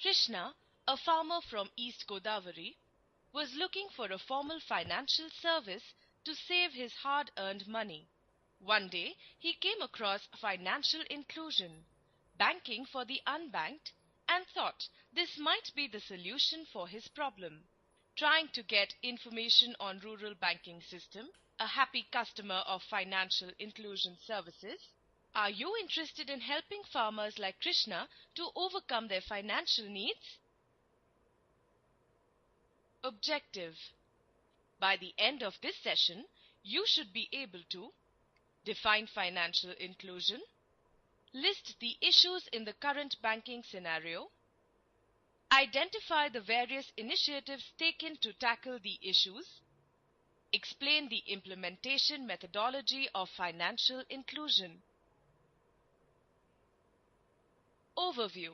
Krishna, a farmer from East Godavari, was looking for a formal financial service to save his hard-earned money. One day, he came across financial inclusion, banking for the unbanked, and thought this might be the solution for his problem. Trying to get information on rural banking system, a happy customer of financial inclusion services? Are you interested in helping farmers like Krishna to overcome their financial needs? Objective: by the end of this session, you should be able to define financial inclusion, list the issues in the current banking scenario, identify the various initiatives taken to tackle the issues, explain the implementation methodology of financial inclusion. Overview: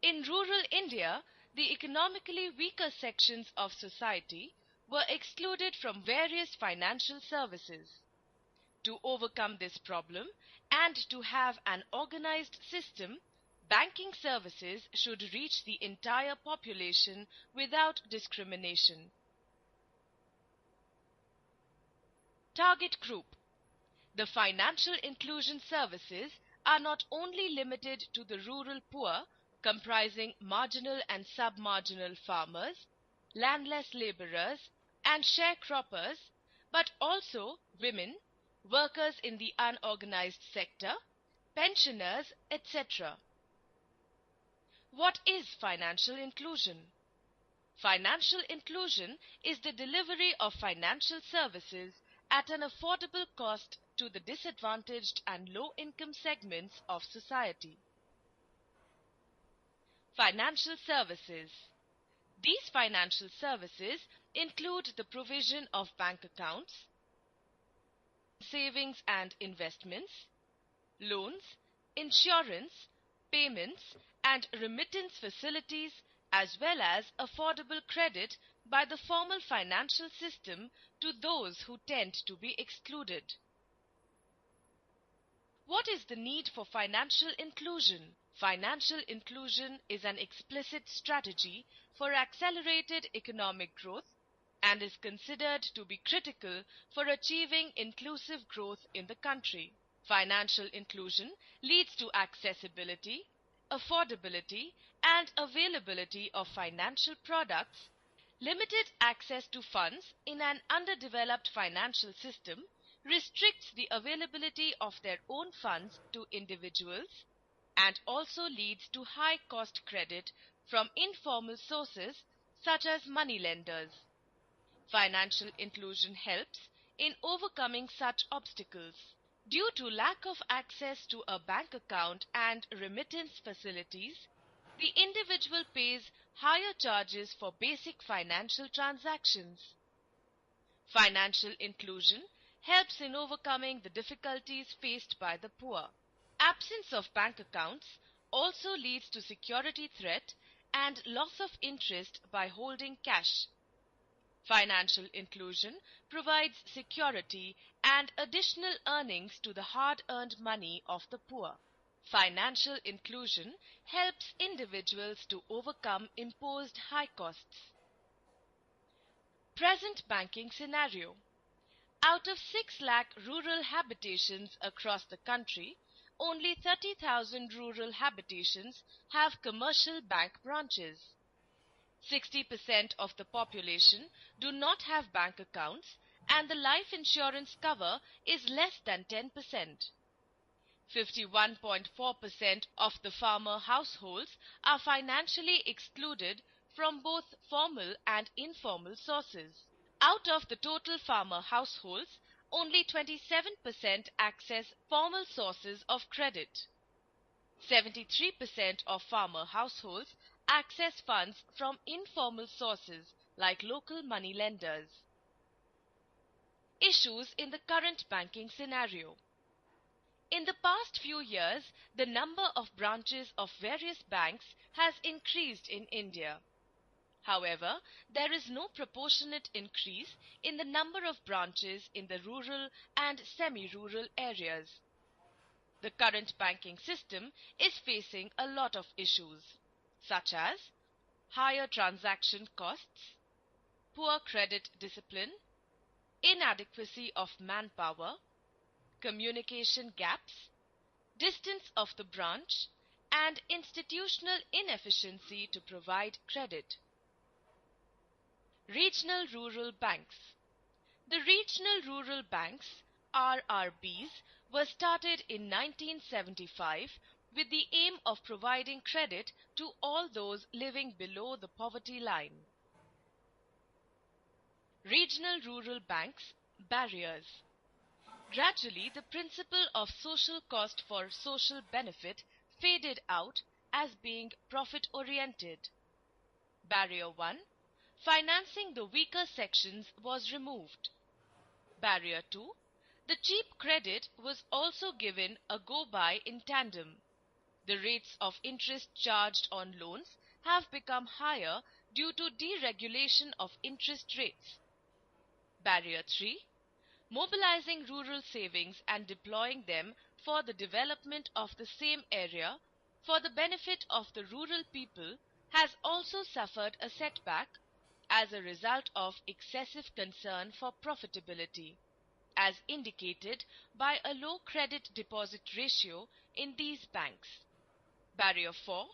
in rural India, the economically weaker sections of society were excluded from various financial services. To overcome this problem and to have an organized system, banking services should reach the entire population without discrimination. Target group: the financial inclusion services are not only limited to the rural poor, comprising marginal and sub-marginal farmers, landless laborers, and sharecroppers, but also women, workers in the unorganized sector, pensioners, etc. What is financial inclusion? Financial inclusion is the delivery of financial services at an affordable cost to the disadvantaged and low-income segments of society. Financial services. These financial services include the provision of bank accounts, savings and investments, loans, insurance, payments, and remittance facilities, as well as affordable credit by the formal financial system to those who tend to be excluded. What is the need for financial inclusion? Financial inclusion is an explicit strategy for accelerated economic growth and is considered to be critical for achieving inclusive growth in the country. Financial inclusion leads to accessibility, affordability, and availability of financial products. Limited access to funds in an underdeveloped financial system restricts the availability of their own funds to individuals and also leads to high-cost credit from informal sources such as moneylenders. Financial inclusion helps in overcoming such obstacles. Due to lack of access to a bank account and remittance facilities, the individual pays higher charges for basic financial transactions. Financial inclusion helps in overcoming the difficulties faced by the poor. Absence of bank accounts also leads to security threat and loss of interest by holding cash. Financial inclusion provides security and additional earnings to the hard-earned money of the poor. Financial inclusion helps individuals to overcome imposed high costs. Present banking scenario. Out of 6 lakh rural habitations across the country, only 30,000 rural habitations have commercial bank branches. 60% of the population do not have bank accounts and the life insurance cover is less than 10%. 51.4% of the farmer households are financially excluded from both formal and informal sources. Out of the total farmer households, only 27% access formal sources of credit. 73% of farmer households access funds from informal sources like local money lenders. Issues in the current banking scenario. In the past few years, the number of branches of various banks has increased in India. However, there is no proportionate increase in the number of branches in the rural and semi-rural areas. The current banking system is facing a lot of issues. such as higher transaction costs, poor credit discipline, inadequacy of manpower, communication gaps, distance of the branch, and institutional inefficiency to provide credit. Regional Rural Banks. The Regional Rural Banks, RRBs, were started in 1975 with the aim of providing credit to all those living below the poverty line. Regional Rural Banks, barriers. Gradually, the principle of social cost for social benefit faded out as being profit-oriented. Barrier 1. Financing the weaker sections was removed. Barrier 2. The cheap credit was also given a go-by in tandem. The rates of interest charged on loans have become higher due to deregulation of interest rates. Barrier 3. Mobilizing rural savings and deploying them for the development of the same area for the benefit of the rural people has also suffered a setback as a result of excessive concern for profitability, as indicated by a low credit deposit ratio in these banks. Barrier 4.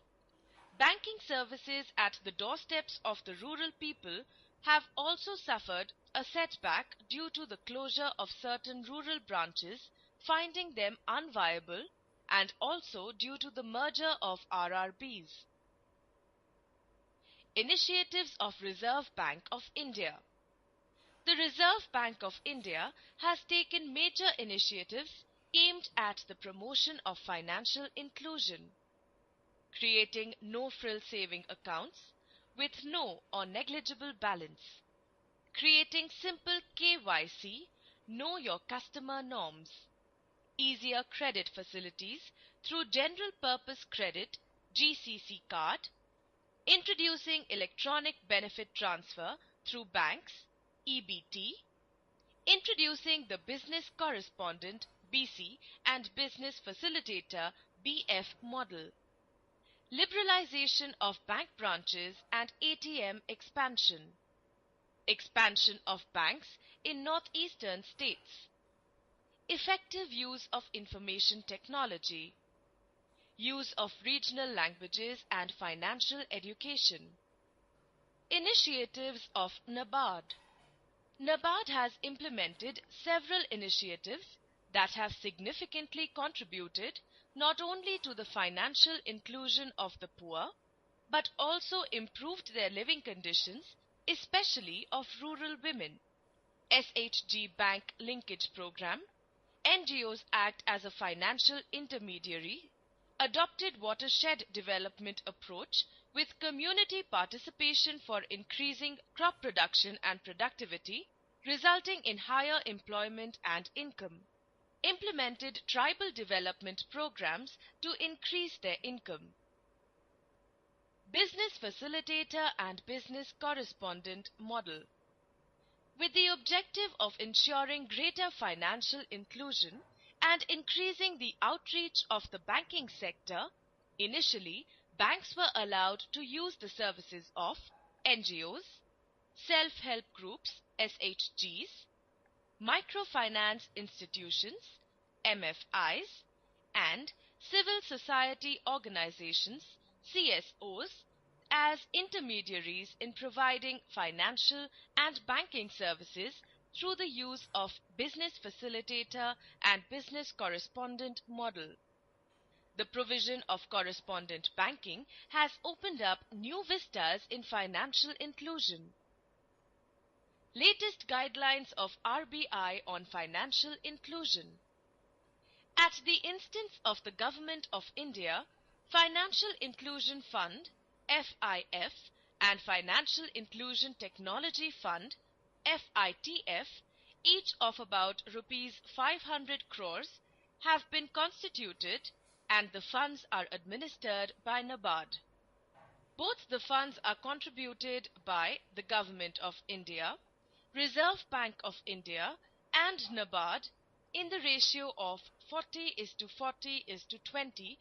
Banking services at the doorsteps of the rural people have also suffered a setback due to the closure of certain rural branches, finding them unviable, and also due to the merger of RRBs. Initiatives of Reserve Bank of India. The Reserve Bank of India has taken major initiatives aimed at the promotion of financial inclusion, creating no-frill saving accounts with no or negligible balance, creating simple KYC, Know Your Customer norms, easier credit facilities through General Purpose Credit (GCC) card, introducing electronic benefit transfer through banks (EBT), introducing the Business Correspondent (BC) and Business Facilitator (BF) model, liberalization of bank branches and ATM expansion, expansion of banks in northeastern states, effective use of information technology, use of regional languages and financial education. Initiatives of NABARD. NABARD has implemented several initiatives that have significantly contributed not only to the financial inclusion of the poor, but also improved their living conditions, especially of rural women. SHG Bank Linkage Program, NGOs act as a financial intermediary, adopted watershed development approach with community participation for increasing crop production and productivity, resulting in higher employment and income, implemented tribal development programs to increase their income. Business Facilitator and Business Correspondent model. With the objective of ensuring greater financial inclusion and increasing the outreach of the banking sector, initially banks were allowed to use the services of NGOs, self-help groups (SHGs), microfinance institutions (MFIs), and civil society organizations (CSOs) as intermediaries in providing financial and banking services through the use of Business Facilitator and Business Correspondent model. The provision of correspondent banking has opened up new vistas in financial inclusion. Latest guidelines of RBI on financial inclusion. At the instance of the Government of India, Financial Inclusion Fund (FIF) and Financial Inclusion Technology Fund (FITF), each of about Rs 500 crores, have been constituted and the funds are administered by NABARD. Both the funds are contributed by the Government of India, Reserve Bank of India and NABARD in the ratio of 40:40:20